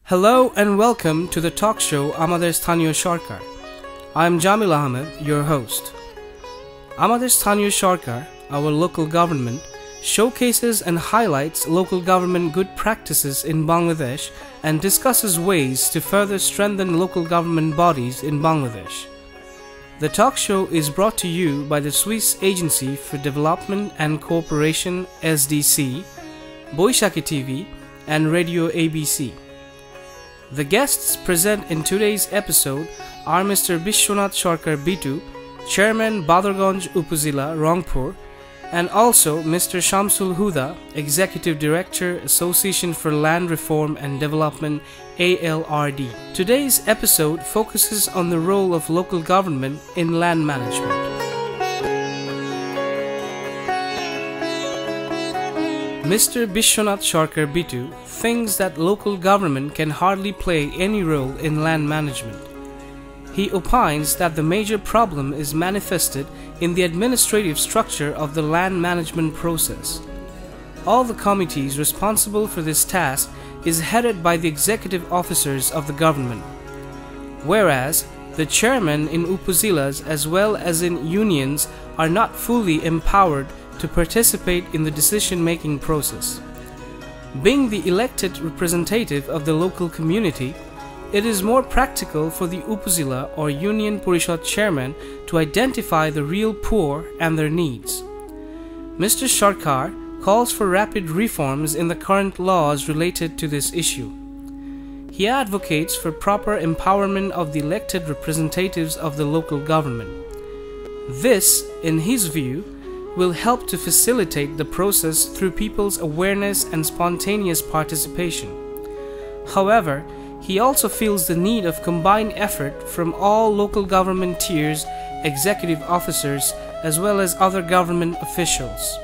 Hello and welcome to the talk show Amader Sthaniyo Sarkar. I am Jamil Ahmed, your host. Amader Sthaniyo Sarkar, our local government, showcases and highlights local government good practices in Bangladesh and discusses ways to further strengthen local government bodies in Bangladesh. The talk show is brought to you by the Swiss Agency for Development and Cooperation SDC, Boishaki TV, and Radio ABC. The guests present in today's episode are Mr. Bishwanath Sarkar Bitu, Chairman Badrganj Upazila, Rangpur, and also Mr. Shamsul Huda, Executive Director, Association for Land Reform and Development, ALRD. Today's episode focuses on the role of local government in land management. Mr. Bishwanath Sarkar Bitu thinks that local government can hardly play any role in land management. He opines that the major problem is manifested in the administrative structure of the land management process. All the committees responsible for this task is headed by the executive officers of the government, whereas the chairmen in upazilas as well as in unions are not fully empowered to participate in the decision-making process. Being the elected representative of the local community, it is more practical for the upazila or union parishad chairman to identify the real poor and their needs. Mr. Sarkar calls for rapid reforms in the current laws related to this issue. He advocates for proper empowerment of the elected representatives of the local government. This, in his view, will help to facilitate the process through people's awareness and spontaneous participation. However, he also feels the need of combined effort from all local government tiers, executive officers, as well as other government officials.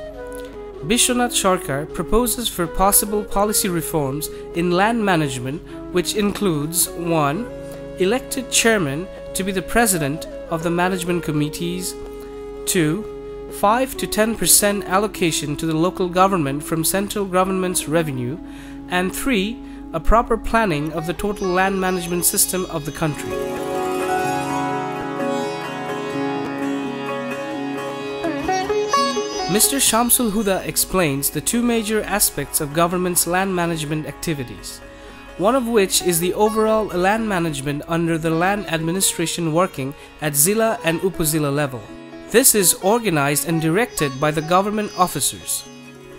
Bishwanath Sarkar proposes for possible policy reforms in land management, which includes 1. Elected chairman to be the president of the management committees, 2. 5 to 10% allocation to the local government from central government's revenue, and 3. A proper planning of the total land management system of the country. Mr. Shamsul Huda explains the two major aspects of government's land management activities, one of which is the overall land management under the land administration working at Zilla and Upazila level. This is organized and directed by the government officers.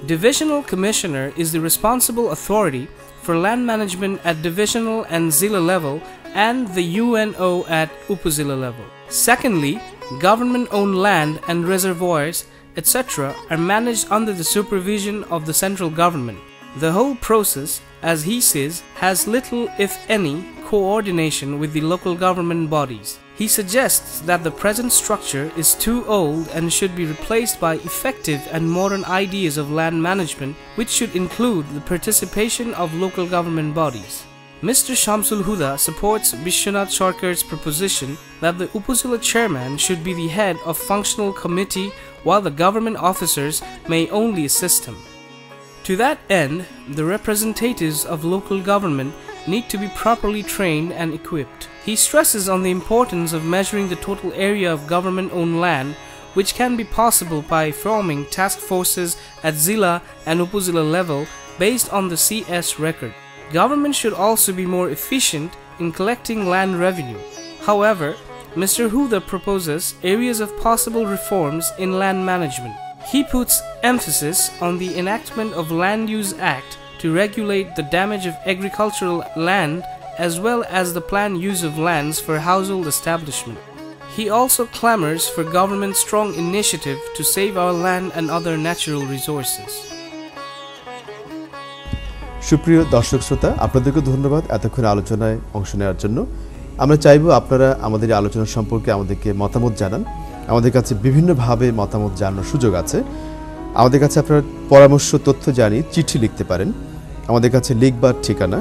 Divisional Commissioner is the responsible authority for land management at divisional and Zilla level and the UNO at Upazila level. Secondly, government-owned land and reservoirs, etc. are managed under the supervision of the central government. The whole process, as he says, has little, if any, coordination with the local government bodies. He suggests that the present structure is too old and should be replaced by effective and modern ideas of land management, which should include the participation of local government bodies. Mr. Shamsul Huda supports Bishwanath Sarkar's proposition that the Upazila chairman should be the head of functional committee while the government officers may only assist him. To that end, the representatives of local government need to be properly trained and equipped. He stresses on the importance of measuring the total area of government-owned land, which can be possible by forming task forces at Zilla and Upazila level based on the CS record. Government should also be more efficient in collecting land revenue. However, Mr. Huda proposes areas of possible reforms in land management. He puts emphasis on the enactment of Land Use Act to regulate the damage of agricultural land as well as the planned use of lands for household establishment. He also clamors for government's strong initiative to save our land and other natural resources. সুপ্রিয় দর্শক শ্রোতা, আপনাদেরকে ধন্যবাদ এতক্ষণ আলোচনায় অংশ নেওয়ার জন্য। আমরা চাইবো আপনারা আমাদের এই আলোচনা সম্পর্কে আমাদেরকে মতামত জানান। আমাদের কাছে বিভিন্নভাবে মতামত জানানোর সুযোগ আছে। আমাদের কাছে আপনারা পরামর্শ তথ্য জানিয়ে চিঠি লিখতে পারেন। আমাদের কাছে লিখবার ঠিকানা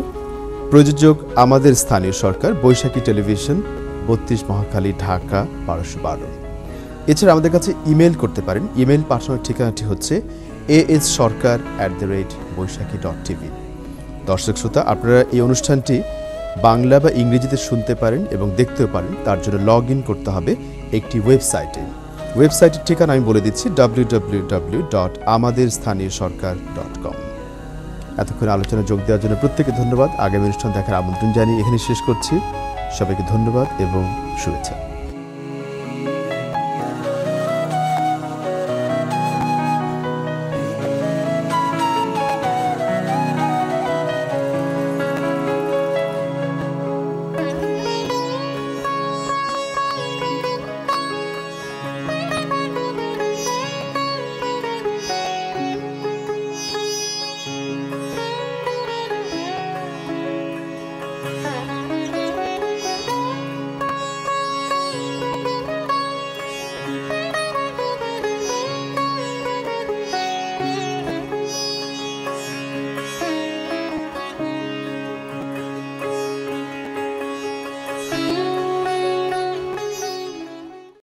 প্রযোজক আমাদের স্থানীয় সরকার, বৈশাখী টেলিভিশন, 32 মহাখালী, ঢাকা 1212। এছাড়া আমাদের কাছে ইমেল করতে পারেন। ইমেল পাঠানোর ঠিকানাটি হচ্ছে assorkar@boishakhi.tv। দর্শক শ্রোতা, আপনারা এই অনুষ্ঠানটি বাংলা বা ইংরেজিতে শুনতে পারেন এবং দেখতেও পারেন। তার জন্য লগ ইন করতে হবে একটি ওয়েবসাইটে। ওয়েবসাইটের ঠিকানা আমি বলে দিচ্ছি, www.amadersthaniyosorkar.com। এতক্ষণ আলোচনা যোগ দেওয়ার জন্য প্রত্যেকে ধন্যবাদ। আগামী অনুষ্ঠান দেখার আমন্ত্রণ জানিয়ে এখানে শেষ করছি। সবাইকে ধন্যবাদ এবং শুভেচ্ছা।